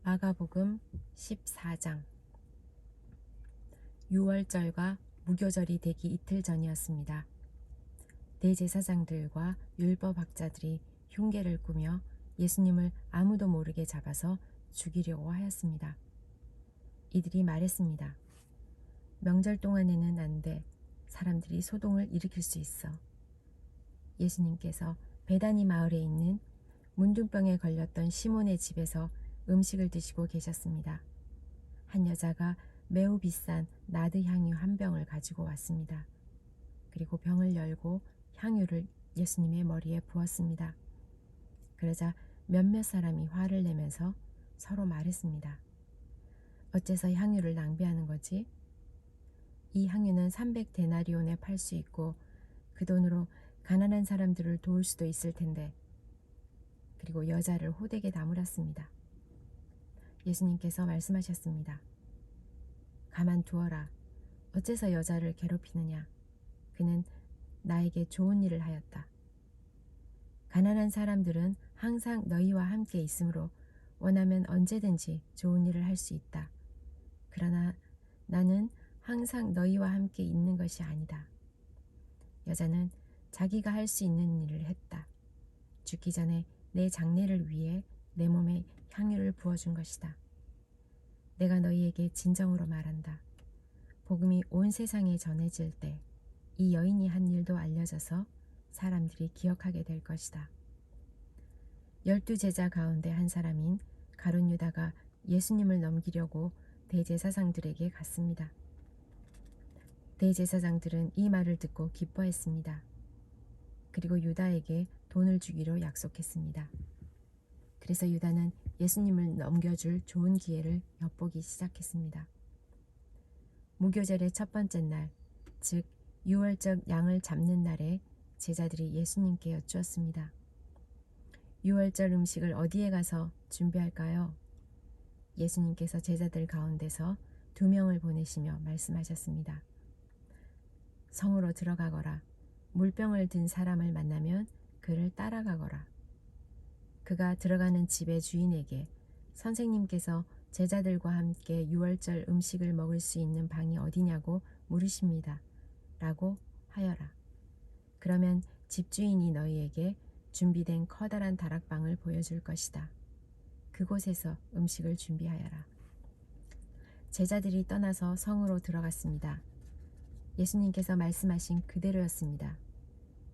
마가복음 14장. 유월절과 무교절이 되기 이틀 전이었습니다. 대제사장들과 율법학자들이 흉계를 꾸며 예수님을 아무도 모르게 잡아서 죽이려고 하였습니다. 이들이 말했습니다. 명절 동안에는 안 돼. 사람들이 소동을 일으킬 수 있어. 예수님께서 베다니 마을에 있는 문둥병에 걸렸던 시몬의 집에서 음식을 드시고 계셨습니다. 한 여자가 매우 비싼 나드 향유 한 병을 가지고 왔습니다. 그리고 병을 열고 향유를 예수님의 머리에 부었습니다. 그러자 몇몇 사람이 화를 내면서 서로 말했습니다. 어째서 향유를 낭비하는 거지? 이 향유는 300데나리온에 팔 수 있고 그 돈으로 가난한 사람들을 도울 수도 있을 텐데. 그리고 여자를 호되게 나무랐습니다. 예수님께서 말씀하셨습니다. 가만두어라. 어째서 여자를 괴롭히느냐? 그는 나에게 좋은 일을 하였다. 가난한 사람들은 항상 너희와 함께 있으므로 원하면 언제든지 좋은 일을 할 수 있다. 그러나 나는 항상 너희와 함께 있는 것이 아니다. 여자는 자기가 할 수 있는 일을 했다. 죽기 전에 내 장례를 위해 내 몸에 향유를 부어준 것이다. 내가 너희에게 진정으로 말한다. 복음이 온 세상에 전해질 때 이 여인이 한 일도 알려져서 사람들이 기억하게 될 것이다. 12제자 가운데 한 사람인 가룟 유다가 예수님을 넘기려고 대제사장들에게 갔습니다. 대제사장들은 이 말을 듣고 기뻐했습니다. 그리고 유다에게 돈을 주기로 약속했습니다. 그래서 유다는 예수님을 넘겨줄 좋은 기회를 엿보기 시작했습니다. 무교절의 첫 번째 날, 즉 유월절 양을 잡는 날에 제자들이 예수님께 여쭈었습니다. 유월절 음식을 어디에 가서 준비할까요? 예수님께서 제자들 가운데서 2명을 보내시며 말씀하셨습니다. 성으로 들어가거라. 물병을 든 사람을 만나면 그를 따라가거라. 그가 들어가는 집의 주인에게 선생님께서 제자들과 함께 유월절 음식을 먹을 수 있는 방이 어디냐고 물으십니다. 라고 하여라. 그러면 집주인이 너희에게 준비된 커다란 다락방을 보여줄 것이다. 그곳에서 음식을 준비하여라. 제자들이 떠나서 성으로 들어갔습니다. 예수님께서 말씀하신 그대로였습니다.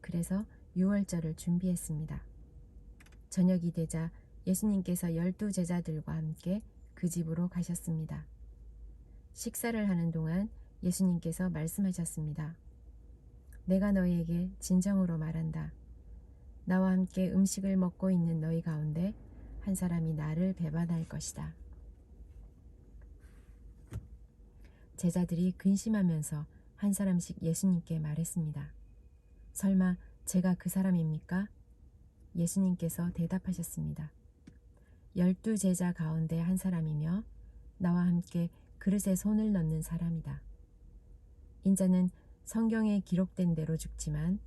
그래서 유월절을 준비했습니다. 저녁이 되자 예수님께서 12제자들과 함께 그 집으로 가셨습니다. 식사를 하는 동안 예수님께서 말씀하셨습니다. 내가 너희에게 진정으로 말한다. 나와 함께 음식을 먹고 있는 너희 가운데 한 사람이 나를 배반할 것이다. 제자들이 근심하면서 한 사람씩 예수님께 말했습니다. 설마 제가 그 사람입니까? 예수님께서 대답하셨습니다. 12제자 가운데 한 사람이며 나와 함께 그릇에 손을 넣는 사람이다. 인자는 성경에 기록된 대로 죽지만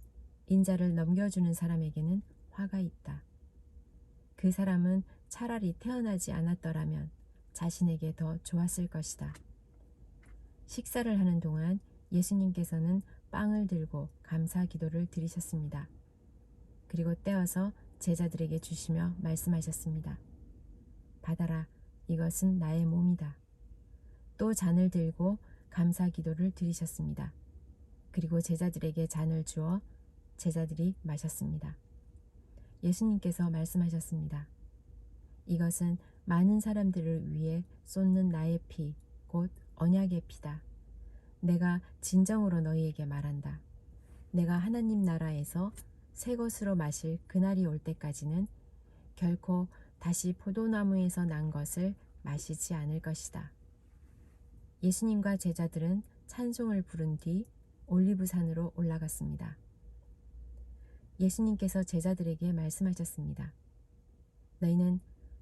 인자를 넘겨주는 사람에게는 화가 있다. 그 사람은 차라리 태어나지 않았더라면 자신에게 더 좋았을 것이다. 식사를 하는 동안 예수님께서는 빵을 들고 감사 기도를 드리셨습니다. 그리고 떼어서 제자들에게 주시며 말씀하셨습니다. 받아라, 이것은 나의 몸이다. 또 잔을 들고 감사 기도를 드리셨습니다. 그리고 제자들에게 잔을 주어 제자들이 마셨습니다. 예수님께서 말씀하셨습니다. 이것은 많은 사람들을 위해 쏟는 나의 피, 곧 언약의 피다. 내가 진정으로 너희에게 말한다. 내가 하나님 나라에서 새 것으로 마실 그날이 올 때까지는 결코 다시 포도나무에서 난 것을 마시지 않을 것이다. 예수님과 제자들은 찬송을 부른 뒤 올리브산으로 올라갔습니다. 예수님께서 제자들에게 말씀하셨습니다. 너희는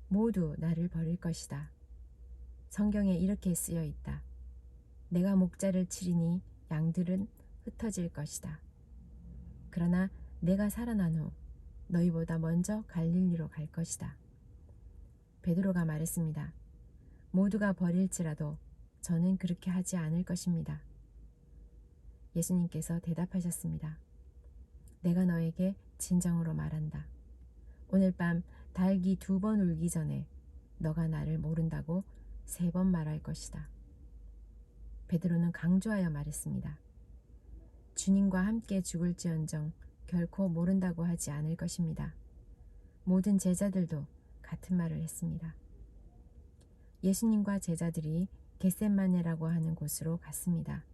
모두 나를 버릴 것이다. 성경에 이렇게 쓰여 있다. 내가 목자를 치리니 양들은 흩어질 것이다. 그러나 내가 살아난 후 너희보다 먼저 갈릴리로 갈 것이다. 베드로가 말했습니다. 모두가 버릴지라도 저는 그렇게 하지 않을 것입니다. 예수님께서 대답하셨습니다. 내가 너에게 진정으로 말한다. 오늘 밤 닭이 2번 울기 전에 너가 나를 모른다고 3번 말할 것이다. 베드로는 강조하여 말했습니다. 주님과 함께 죽을지언정 결코 모른다고 하지 않을 것입니다. 모든 제자들도 같은 말을 했습니다. 예수님과 제자들이 겟셋마네라고 하는 곳으로 갔습니다.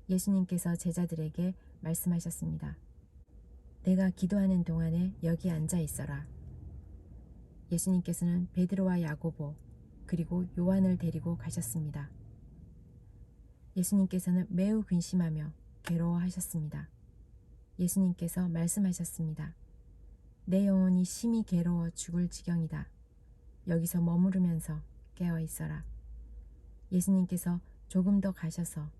예수님께서 제자들에게 말씀하셨습니다. 내가 기도하는 동안에 여기 앉아 있어라. 예수님께서는 베드로와 야고보 그리고 요한을 데리고 가셨습니다. 예수님께서는 매우 근심하며 괴로워하셨습니다. 예수님께서 말씀하셨습니다. 내 영혼이 심히 괴로워 죽을 지경이다. 여기서 머무르면서 깨어 있어라. 예수님께서 조금 더 가셔서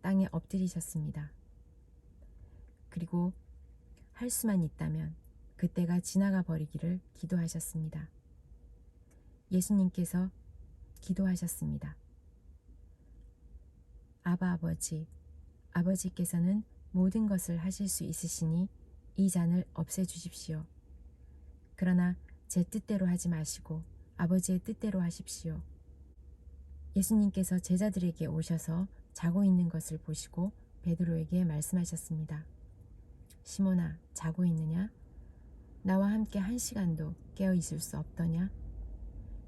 땅에 엎드리셨습니다. 그리고 할 수만 있다면 그때가 지나가 버리기를 기도하셨습니다. 예수님께서 기도하셨습니다. 아바 아버지, 아버지께서는 모든 것을 하실 수 있으시니 이 잔을 없애주십시오. 그러나 제 뜻대로 하지 마시고 아버지의 뜻대로 하십시오. 예수님께서 제자들에게 오셔서 자고 있는 것을 보시고 베드로에게 말씀하셨습니다. 시몬아, 자고 있느냐? 나와 함께 1시간도 깨어 있을 수 없더냐?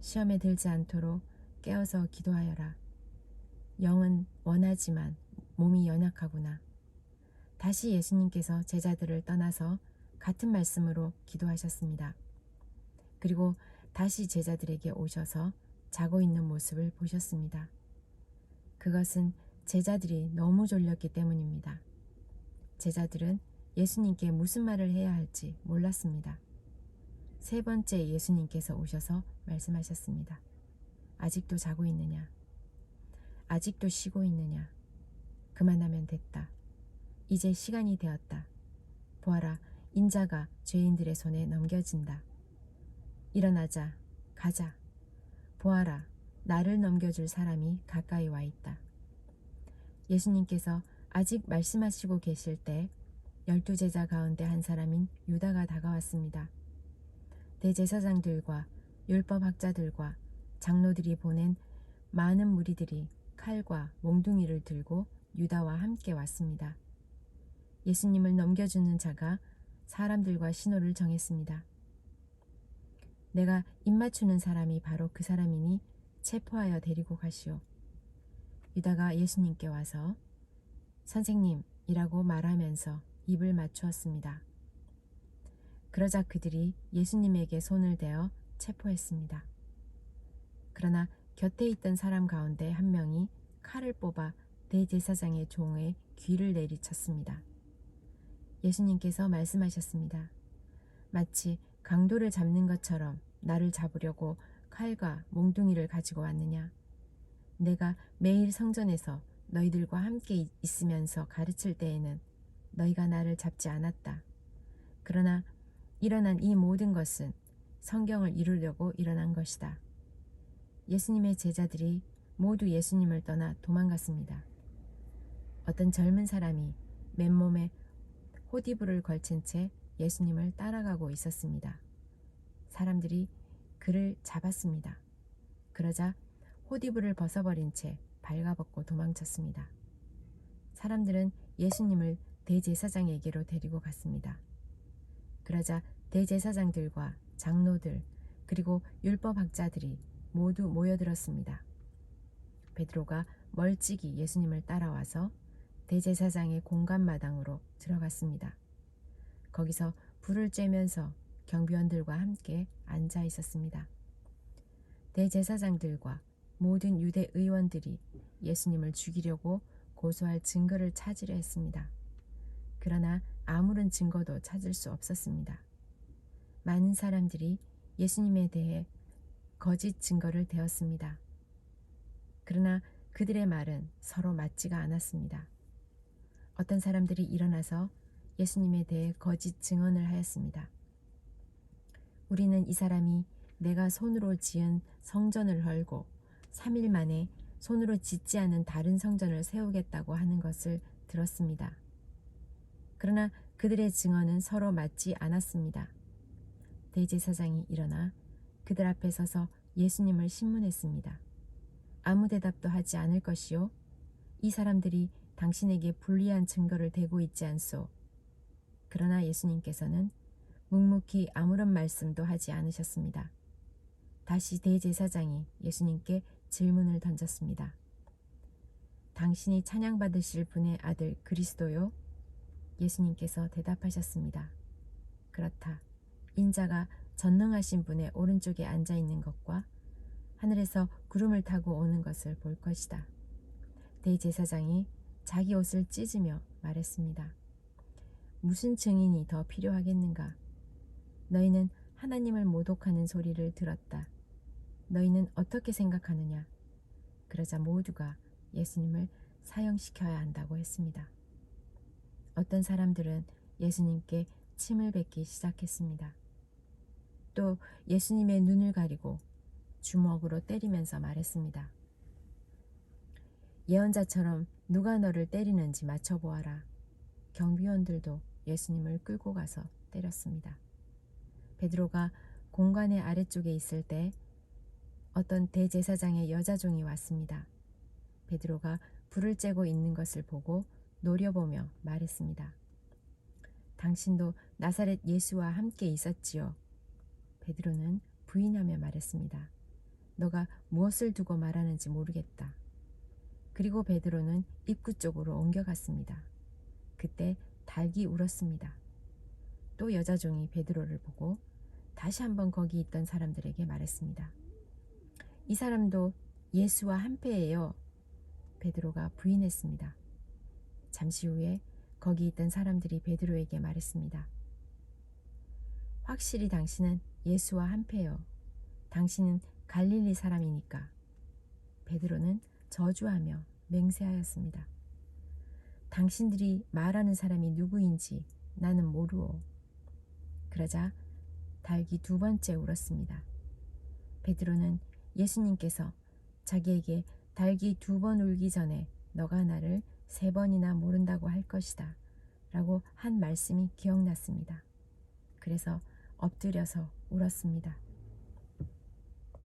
시험에 들지 않도록 깨어서 기도하여라. 영은 원하지만 몸이 연약하구나. 다시 예수님께서 제자들을 떠나서 같은 말씀으로 기도하셨습니다. 그리고 다시 제자들에게 오셔서 자고 있는 모습을 보셨습니다. 그것은 제자들이 너무 졸렸기 때문입니다. 제자들은 예수님께 무슨 말을 해야 할지 몰랐습니다. 3번째 예수님께서 오셔서 말씀하셨습니다. 아직도 자고 있느냐? 아직도 쉬고 있느냐? 그만하면 됐다. 이제 시간이 되었다. 보아라, 인자가 죄인들의 손에 넘겨진다. 일어나자, 가자. 보아라, 나를 넘겨줄 사람이 가까이 와 있다. 예수님께서 아직 말씀하시고 계실 때 12제자 가운데 한 사람인 유다가 다가왔습니다. 대제사장들과 율법학자들과 장로들이 보낸 많은 무리들이 칼과 몽둥이를 들고 유다와 함께 왔습니다. 예수님을 넘겨주는 자가 사람들과 신호를 정했습니다. 내가 입맞추는 사람이 바로 그 사람이니 체포하여 데리고 가시오. 유다가 예수님께 와서 선생님이라고 말하면서 입을 맞추었습니다. 그러자 그들이 예수님에게 손을 대어 체포했습니다. 그러나 곁에 있던 사람 가운데 한 명이 칼을 뽑아 대제사장의 종의 귀를 내리쳤습니다. 예수님께서 말씀하셨습니다. 마치 강도를 잡는 것처럼 나를 잡으려고 칼과 몽둥이를 가지고 왔느냐? 내가 매일 성전에서 너희들과 함께 있으면서 가르칠 때에는 너희가 나를 잡지 않았다. 그러나 일어난 이 모든 것은 성경을 이루려고 일어난 것이다. 예수님의 제자들이 모두 예수님을 떠나 도망갔습니다. 어떤 젊은 사람이 맨몸에 호디부를 걸친 채 예수님을 따라가고 있었습니다. 사람들이 그를 잡았습니다. 그러자 호디부를 벗어버린 채 발가벗고 도망쳤습니다. 사람들은 예수님을 대제사장에게로 데리고 갔습니다. 그러자 대제사장들과 장로들 그리고 율법학자들이 모두 모여들었습니다. 베드로가 멀찍이 예수님을 따라와서 대제사장의 공간마당으로 들어갔습니다. 거기서 불을 쬐면서 경비원들과 함께 앉아 있었습니다. 대제사장들과 모든 유대 의원들이 예수님을 죽이려고 고소할 증거를 찾으려 했습니다. 그러나 아무런 증거도 찾을 수 없었습니다. 많은 사람들이 예수님에 대해 거짓 증거를 대었습니다. 그러나 그들의 말은 서로 맞지가 않았습니다. 어떤 사람들이 일어나서 예수님에 대해 거짓 증언을 하였습니다. 우리는 이 사람이 내가 손으로 지은 성전을 헐고 3일 만에 손으로 짓지 않은 다른 성전을 세우겠다고 하는 것을 들었습니다. 그러나 그들의 증언은 서로 맞지 않았습니다. 대제사장이 일어나 그들 앞에 서서 예수님을 신문했습니다. 아무 대답도 하지 않을 것이요. 이 사람들이 당신에게 불리한 증거를 대고 있지 않소. 그러나 예수님께서는 묵묵히 아무런 말씀도 하지 않으셨습니다. 다시 대제사장이 예수님께 질문을 던졌습니다. 당신이 찬양받으실 분의 아들 그리스도요? 예수님께서 대답하셨습니다. 그렇다. 인자가 전능하신 분의 오른쪽에 앉아 있는 것과 하늘에서 구름을 타고 오는 것을 볼 것이다. 대제사장이 자기 옷을 찢으며 말했습니다. 무슨 증인이 더 필요하겠는가? 너희는 하나님을 모독하는 소리를 들었다. 너희는 어떻게 생각하느냐? 그러자 모두가 예수님을 사형시켜야 한다고 했습니다. 어떤 사람들은 예수님께 침을 뱉기 시작했습니다. 또 예수님의 눈을 가리고 주먹으로 때리면서 말했습니다. 예언자처럼 누가 너를 때리는지 맞춰보아라. 경비원들도 예수님을 끌고 가서 때렸습니다. 베드로가 공관의 아래쪽에 있을 때 어떤 대제사장의 여자종이 왔습니다. 베드로가 불을 쬐고 있는 것을 보고 노려보며 말했습니다. 당신도 나사렛 예수와 함께 있었지요. 베드로는 부인하며 말했습니다. 너가 무엇을 두고 말하는지 모르겠다. 그리고 베드로는 입구 쪽으로 옮겨갔습니다. 그때 닭이 울었습니다. 또 여자종이 베드로를 보고 다시 한번 거기 있던 사람들에게 말했습니다. 이 사람도 예수와 한패예요. 베드로가 부인했습니다. 잠시 후에 거기 있던 사람들이 베드로에게 말했습니다. 확실히 당신은 예수와 한패요. 당신은 갈릴리 사람이니까. 베드로는 저주하며 맹세하였습니다. 당신들이 말하는 사람이 누구인지 나는 모르오. 그러자 닭이 두 번째 울었습니다. 베드로는 예수님께서 자기에게 닭이 두 번 울기 전에 너가 나를 3번이나 모른다고 할 것이다 라고 한 말씀이 기억났습니다. 그래서 엎드려서 울었습니다.